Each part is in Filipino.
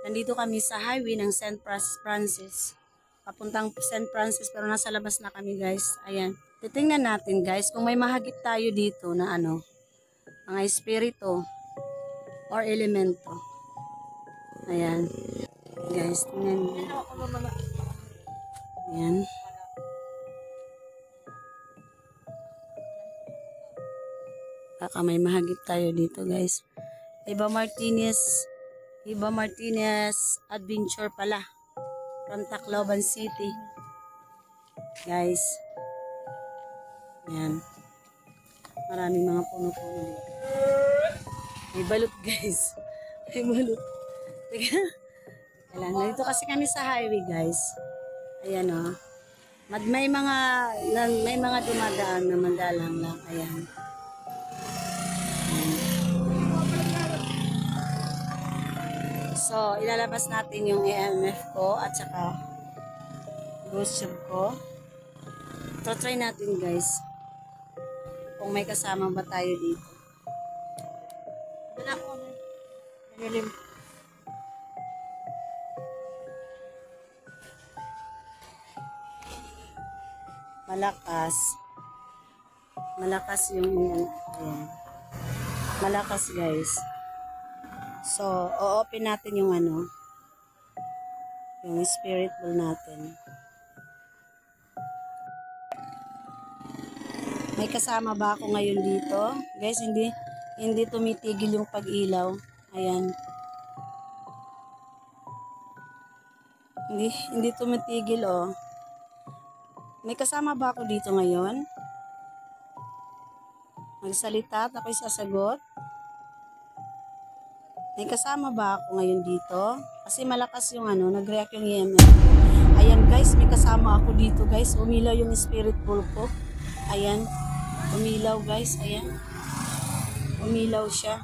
Nandito kami sa highway ng St. Francis. Papuntang St. Francis pero nasa labas na kami guys. Ayan. Titingnan natin guys kung may mahagip tayo dito na ano. Mga espiritu or elemento. Ayan. Guys, tingnan niyo. Ayan. Baka may mahagip tayo dito guys. Iba Martinez Adventure pala. From Tacloban City. Guys. Ayan. Maraming mga puno-puno dito. May balot guys. May balot. Teka. Ayan. Dito kasi kami sa highway guys. Ayan o. May mga dumadaan na mandalang lang. Ayan. So, ilalabas natin yung EMF ko at saka ghost tube ko. So, try natin guys. Kung may kasama ba tayo dito. Wala ko. Nalilim. Malakas. Malakas yung ayan. Malakas guys. So, o-open natin yung ano, yung spirit ball natin. May kasama ba ako ngayon dito? Guys, hindi tumitigil yung pag-ilaw. Ayan. Hindi tumitigil, oh. May kasama ba ako dito ngayon? Magsalita at ako'y sasagot. May kasama ba ako ngayon dito? Kasi malakas yung ano, nag-react yung EMF. Ayan guys, may kasama ako dito guys. Umilaw yung spirit ball ko. Ayan. Umilaw guys. Ayan. Umilaw siya.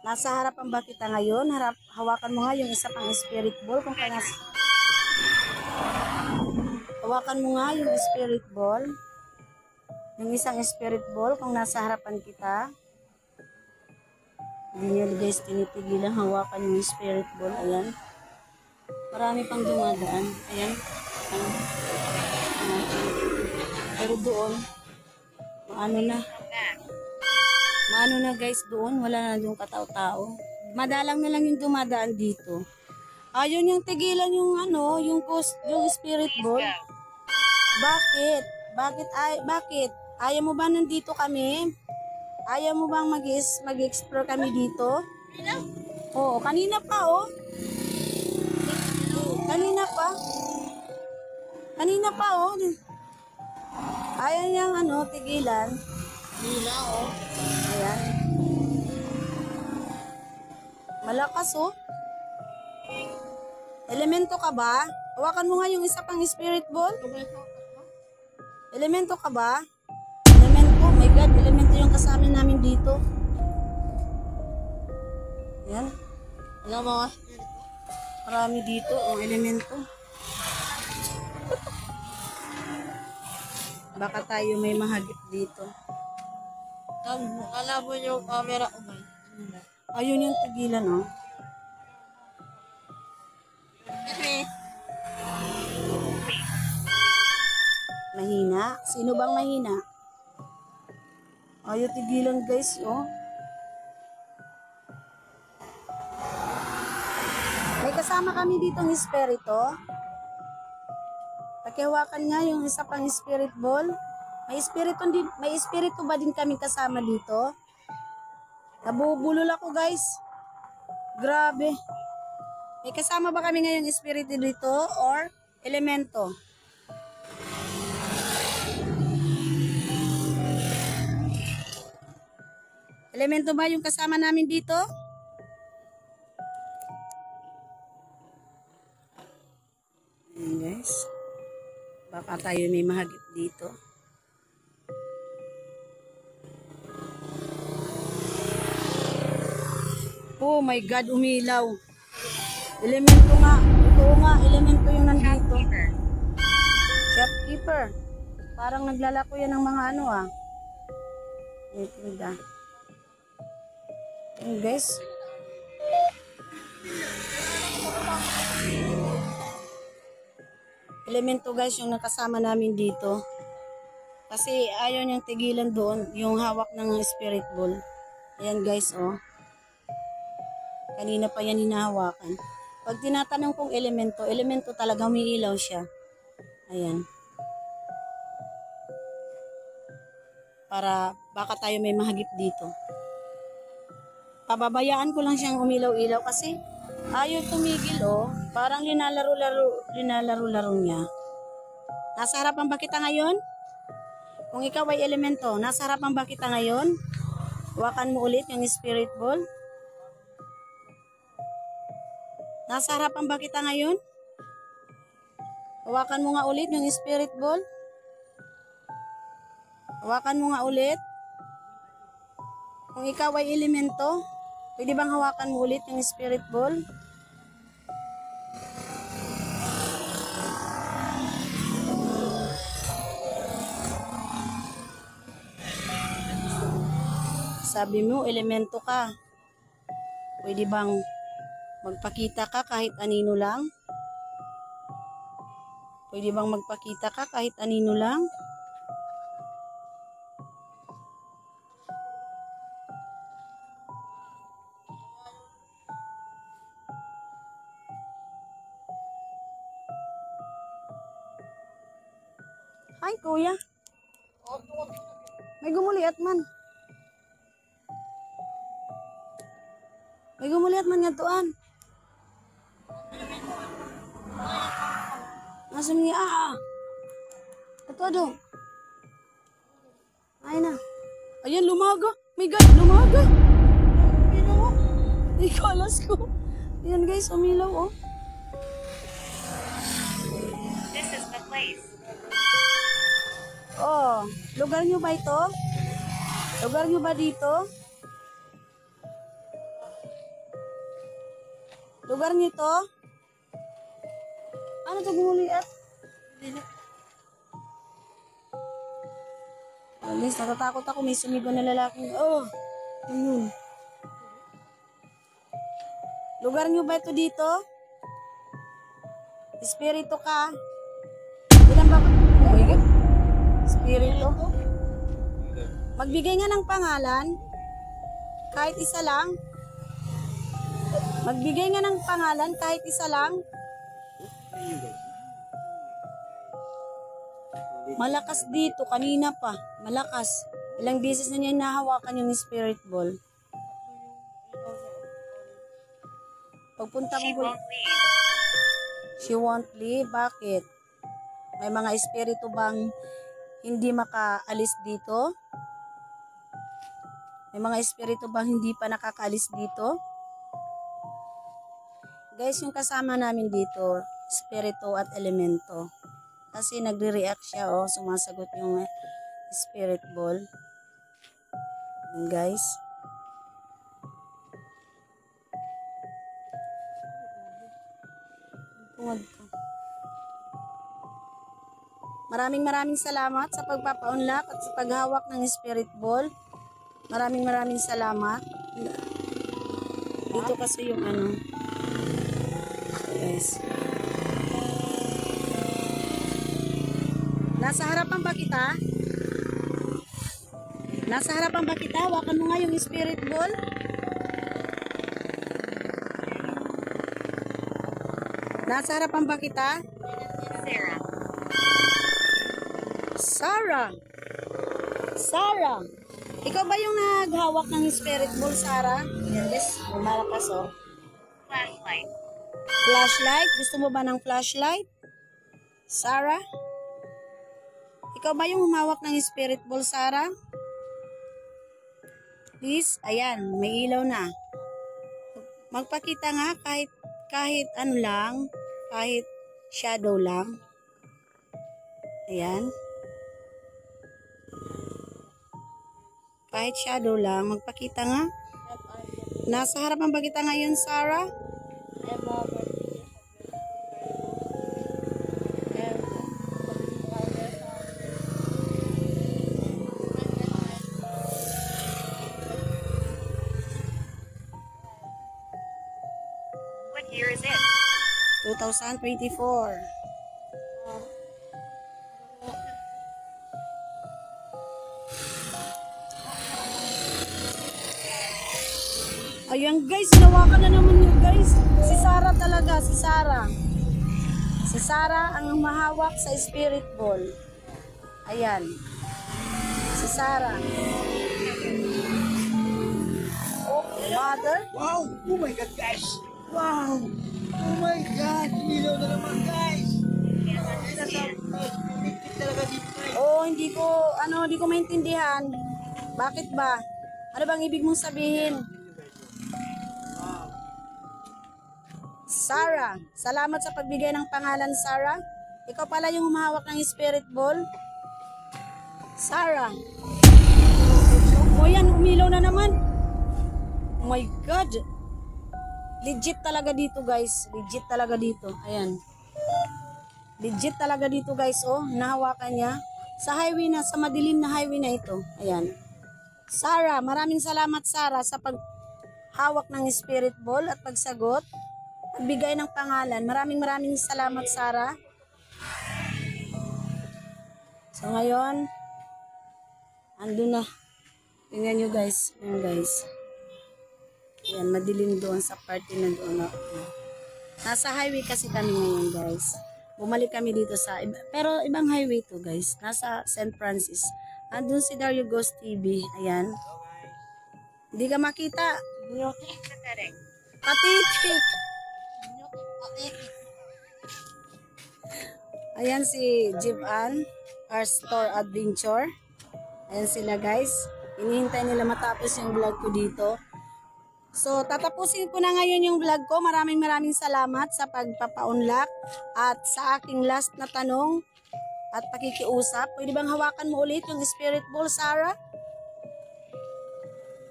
Nasa harapan ba kita ngayon? Hawakan mo nga yung isa pang spirit ball. Hawakan mo nga yung spirit ball. Yung isang spirit ball kung nasa harapan kita. Hindi nyo guys tinitigilan hawakan yung spirit ball. Ayan. Marami pang dumadaan. Ayan. Pero doon, maano na guys doon. Wala na yung katao-tao. Madalang na lang yung dumadaan dito. Ayun yung tigilan yung ano, yung spirit ball. Bakit? Bakit? Ayaw mo ba nandito kami? Ayaw mo bang mag-explore kami dito? Oo, kanina pa oh. Kanina pa oh. Ayaw niyang ano, tigilan. Kanina oh. Ayan. Malakas oh. Elemento ka ba? Hawakan mo nga yung isa pang spirit ball. Elemento ka ba? Elemento, my God, elemento yung kasama namin dito. Yan. Alam mo, marami dito, oh, elemento. Baka tayo may mahagip dito. Alam mo yung camera ko ba? Ayun yung tigilan, oh. Mahina? Sino bang mahina? Ayaw tigilan guys, oh. May kasama kami dito ng espiritu. Pakihawakan nga yung isa pang spirit ball. May espiritu ba din kami kasama dito? Nabubulol ako guys. Grabe. May kasama ba kami ngayon espiritu dito or elemento? Elemento ba yung kasama namin dito? Ayan guys. Baka tayo may mahagip dito. Oh my God, umilaw. Elemento nga. Ito nga, elemento yung nandito. Shopkeeper. Parang naglalako yan ng mga ano ah. Tinda. Ayan guys. Elemento guys yung nakasama namin dito. Kasi ayaw niyang tigilan doon yung hawak ng spirit ball. Ayan guys, oh. Kanina pa yan hinahawakan. Pag tinatanong kong elemento, elemento talaga umiilaw siya. Ayan. Para baka tayo may mahagip dito. Pababayaan ko lang siyang umilaw-ilaw kasi ayaw tumigil, oh. Parang linalaro-laro niya. Nasa harapan ba kita ngayon? Kung ikaw ay elemento, nasa harapan ba kita ngayon? Hawakan mo ulit yung spirit ball. Nasa harapan ba kita ngayon? Hawakan mo nga ulit yung spirit ball. Hawakan mo nga ulit. Kung ikaw ay elemento, pwede bang hawakan mo ulit yung spirit ball? Sabi mo, elemento ka. Pwede bang magpakita ka kahit anino lang? Pwede bang magpakita ka kahit anino lang? Hi, kuya. May gumuliat man. May gumuliat man nga tuan. Nasaan niya? Ito do. Ay na. Ayan, lumaga. My God, lumaga. Ay, kalas ko. Ayan guys, umilaw oh. This is the place. Oh, lugar nyo ba ito? Lugar nyo ba dito? Lugar nyo ito? Ano ito gumuliat? Alis, natatakot ako. May sumigaw na lalaking. Oh, ayun. Lugar nyo ba ito dito? Espiritu ka? Ilan ba? Oh my God. Espiritu? Magbigay nga ng pangalan. Kahit isa lang. Magbigay nga ng pangalan kahit isa lang. Malakas dito, kanina pa. Malakas. Ilang beses na niya nahawakan yung spirit ball. Pagpunta She ko, won't leave. she won't leave. Bakit? May mga espiritu bang hindi makaalis dito? May mga espiritu bang hindi pa nakakaalis dito? Guys, yung kasama namin dito, espiritu at elemento. Kasi nagre-react siya, oh, sumasagot yung spirit ball. And guys. Tungod ko. Maraming salamat sa pagpapaunlak at sa paghawak ng spirit ball. Maraming salamat. Dito kasi yung ano. Guys. Nasa harapan ba kita? Nasa harapan ba kita? Hawakan mo nga yung spirit ball. Nasa harapan ba kita? Sarah. Sarah. Sarah. Ikaw ba yung naghawak ng spirit ball, Sarah? Yes, malakas oh. Flashlight. Flashlight? Gusto mo ba ng flashlight? Sarah? Ikaw ba yung humawak ng spirit ball, Sarah? Please, ayan, may ilaw na. Magpakita nga kahit ano lang, kahit shadow lang. Ayan. Kahit shadow lang, magpakita nga. Nasa harapan ba kita ngayon, Sarah? What year is it? 2024. Ayan guys, hinawakan na naman yun guys. Si Sarah talaga, si Sarah. Si Sarah ang mahawak sa spirit ball. Ayan. Si Sarah. Oh, mother. Wow! Oh my God, guys! Wow! Oh my God! Ilaw na naman, guys! Sinasabi ko, pinipit talaga dito, guys. Oh, hindi ko maintindihan. Bakit ba? Ano bang ibig mong sabihin? Sarah, salamat sa pagbigay ng pangalan, Sarah. Ikaw pala yung humahawak ng spirit ball. Sarah. O yan, umilaw na naman. Oh my God. Legit talaga dito, guys. Legit talaga dito. Ayan. Legit talaga dito, guys. Oh, nahawakan niya. Sa highway na, sa madilim na highway na ito. Ayan. Sarah, maraming salamat, Sarah, sa paghawak ng spirit ball at pagsagot. Pagbigay ng pangalan. Maraming salamat, Sarah. So, ngayon, andun na. Tingnan nyo, guys. Ayan, guys. Ayan, madilim doon sa party na doon. Nasa highway kasi kami ngayon, guys. Bumalik kami dito sa, pero ibang highway to, guys. Nasa St. Francis. Andun si Dario Ghost TV. Ayan. Hindi ka makita. Pathetic. Pathetic. Ayan si Jivan, our store adventure. Ayan sila, guys. Hinihintay nila matapos yung vlog ko dito. So, tatapusin ko na ngayon yung vlog ko. Maraming salamat sa pagpapaunlak at sa aking last na tanong at pakikiusap. Pwede bang hawakan mo ulit yung spirit ball, Sarah?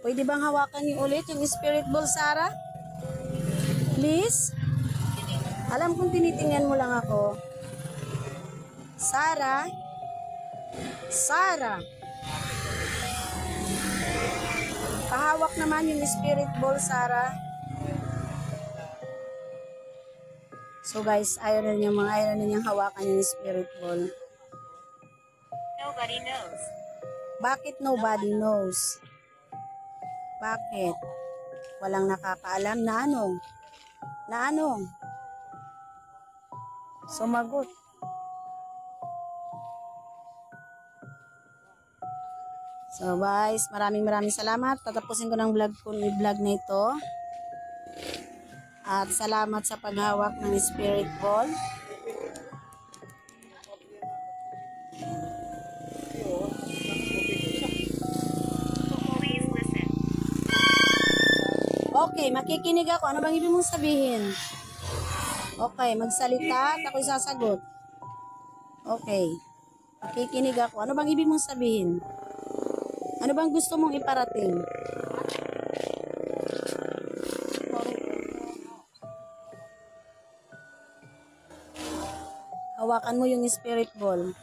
Pwede bang hawakan niyo ulit yung spirit ball, Sarah? Please? Alam kong tinitingnan mo lang ako. Sarah? Sarah? Pahawak naman yung spirit ball, Sarah. So guys, ayaw na niyang hawakan yung spirit ball. Nobody knows. Bakit nobody knows? Bakit? Walang nakakaalam na anong? Na anong? Sumagot. So guys, maraming salamat. Tatapusin ko ng vlog na ito. At salamat sa paghawak ng spirit ball. Please listen. Okay, makikinig ako. Ano bang ibig mong sabihin? Okay, magsalita at ako'y sasagot. Okay. Makikinig ako. Ano bang ibig mong sabihin? Ano bang gusto mong iparating? Hawakan mo yung spirit ball.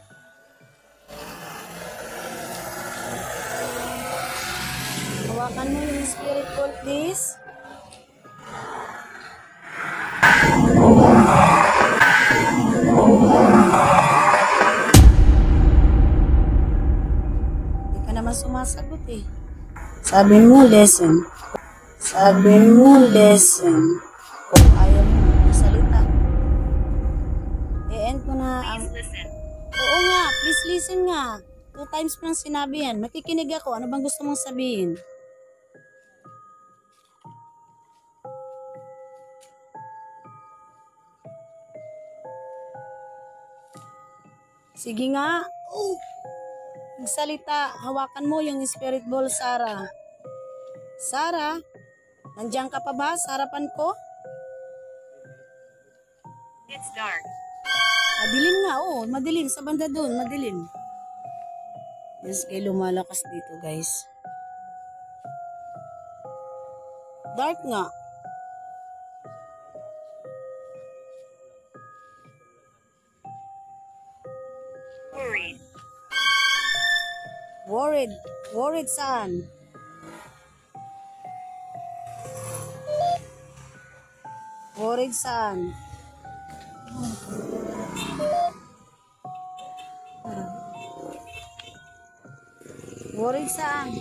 Hawakan mo yung spirit ball, please. Hindi ka naman sumasagot eh. Sabi mo, listen. Sabi mo, listen. Kung ayaw mo, salita. I-end ko na ang... Please listen. Oo nga, please listen nga. 2 times mo nang sinabi yan. Makikinig ako. Ano bang gusto mong sabihin? Sige nga. Magsalita. Hawakan mo yung spirit ball, Sarah. Sarah, nandiyan ka pa ba sa harapan ko? It's dark. Madilim nga, oo. Madilim. Sa banda doon, madilim. Yes, kayo lumalakas dito, guys. Dark nga. Worried. Worried. Worried saan? Worried saan? Worried saan?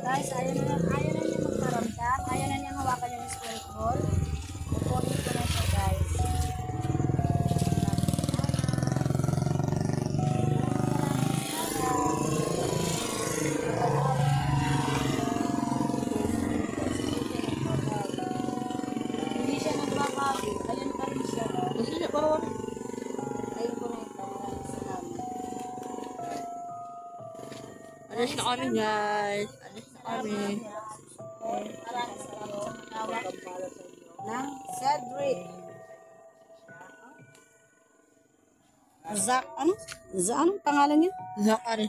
Guys, ayaw na niya magkaramdam. Ayaw na niya hawakan yung spirit ball. Kukunin ko na siya, guys. Hindi siya nagbabago. Ayun pa rin siya. Kasi niya, parang Ayun ko na ito. Maraming salamat. alis na kami guys. Alis na kami. Maraming salamat sa mga ng Cedric. Anong pangalan niya? Zakari.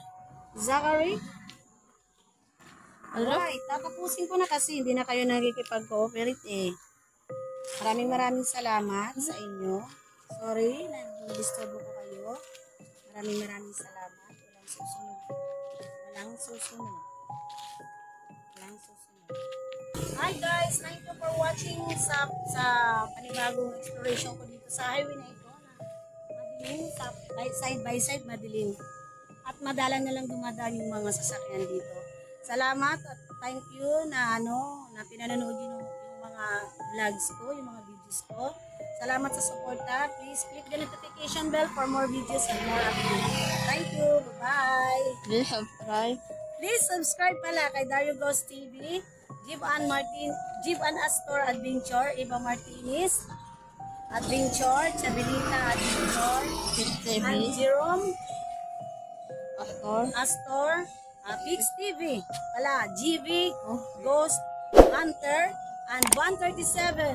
Zachary? Ano? Alright, tatapusin ko na kasi hindi na kayo nagkikipag-cooperate eh. Maraming salamat sa inyo. Sorry, nag-disturb ko kayo. Maraming salamat. Walang susunod. Hi guys! Thank you for watching sa panibagong exploration ko dito sa highway na ito na madilim, side by side madilim. At madalang na lang dumadaan yung mga sasakyan dito. Salamat at thank you na pinanonood yung mga vlogs ko, yung mga videos ko. Salamat sa suporta. Please click the notification bell for more videos and more updates. Thank you. Bye-bye. Please subscribe. Please subscribe pala kay Dario Ghost TV, Jib and Astor Adventure, Eva Martinez Adventure, Chabilita Adventure, and Jerome Astor, Pix TV, pala, GV, Ghost Hunter, and 137.